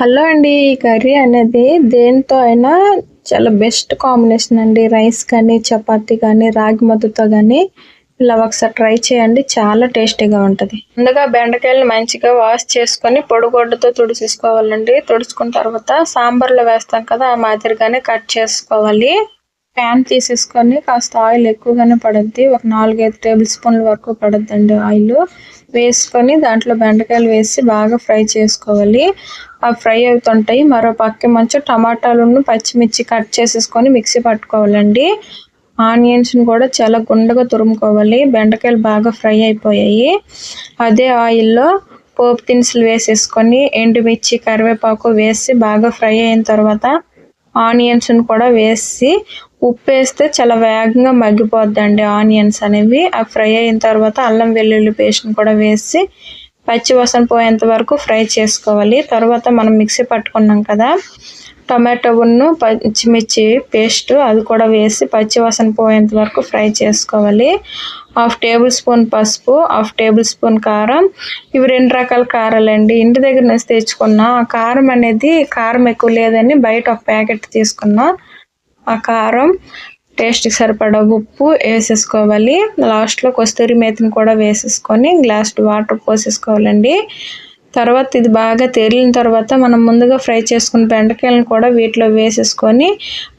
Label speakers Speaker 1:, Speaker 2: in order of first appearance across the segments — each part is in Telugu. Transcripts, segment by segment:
Speaker 1: హలో అండి. ఈ కర్రీ అనేది దేనితో అయినా చాలా బెస్ట్ కాంబినేషన్ అండి. రైస్ కానీ, చపాతీ కానీ, రాగి ముద్దతో కానీ ఇలా ఒకసారి ట్రై చేయండి. చాలా టేస్టీగా ఉంటది. ముందుగా బెండకాయలను మంచిగా వాష్ చేసుకొని పొడిగుడ్డతో తుడిచేసుకోవాలండి. తుడుచుకున్న తర్వాత సాంబార్లో వేస్తాం కదా, ఆ మాదిరిగానే కట్ చేసుకోవాలి. ప్యాన్ తీసేసుకొని కాస్త ఆయిల్ ఎక్కువగానే పడుద్ది. ఒక 4-5 టేబుల్ స్పూన్ల వరకు పడుద్దండి ఆయిల్. వేసుకొని దాంట్లో బెండకాయలు వేసి బాగా ఫ్రై చేసుకోవాలి. అవి ఫ్రై అవుతుంటాయి. మరో పక్కేమొచ్చి టమాటాలను, పచ్చిమిర్చి కట్ చేసేసుకొని మిక్సీ పట్టుకోవాలండి. ఆనియన్స్ని కూడా చాలా గుండగా తురుముకోవాలి. బెండకాయలు బాగా ఫ్రై అయిపోయాయి. అదే ఆయిల్లో పోపు దినుసులు వేసేసుకొని ఎండుమిర్చి, కరివేపాకు వేసి బాగా ఫ్రై అయిన తర్వాత ఆనియన్స్ని కూడా వేసి ఉప్పు వేస్తే చాలా వేగంగా మగ్గిపోద్దండి ఆనియన్స్ అనేవి. అవి ఫ్రై అయిన తర్వాత అల్లం వెల్లుల్లి పేస్ట్ని కూడా వేసి పచ్చి వాసన పోయేంత వరకు ఫ్రై చేసుకోవాలి. తర్వాత మనం మిక్సీ పట్టుకున్నాం కదా టమాటోను, పచ్చిమిర్చి పేస్ట్, అది కూడా వేసి పచ్చి వాసన పోయేంత వరకు ఫ్రై చేసుకోవాలి. 1/2 టేబుల్ స్పూన్ పసుపు, 1/2 టేబుల్ స్పూన్ కారం. ఇవి 2 రకాల కారాలండి. ఇంటి దగ్గర నుంచి తెచ్చుకున్నా. ఆ కారం అనేది కారం ఎక్కువ లేదని బయట ఒక ప్యాకెట్ తీసుకున్నా. ఆ కారం, టేస్ట్కి సరిపడా ఉప్పు వేసేసుకోవాలి. లాస్ట్లో కస్తూరి మేతిని కూడా వేసేసుకొని గ్లాస్ వాటర్ పోసేసుకోవాలండి. తర్వాత ఇది బాగా తెరిలిన తర్వాత మనం ముందుగా ఫ్రై చేసుకున్న బెండకాయలను కూడా వీటిలో వేసేసుకొని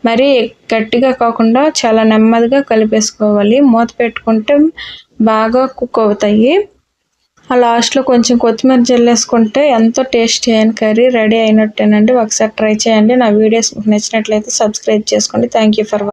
Speaker 1: మరీ గట్టిగా కాకుండా చాలా నెమ్మదిగా కలిపేసుకోవాలి. మూత పెట్టుకుంటే బాగా కుక్ అవుతాయి. ఆ లాస్ట్లో కొంచెం కొత్తిమీర జల్లేసుకుంటే ఎంతో టేస్టీ అయిన కర్రీ రెడీ అయినట్టేనండి. ఒకసారి ట్రై చేయండి. నా వీడియోస్ మీకు నచ్చినట్లయితే సబ్స్క్రైబ్ చేసుకోండి. Thank you for watching.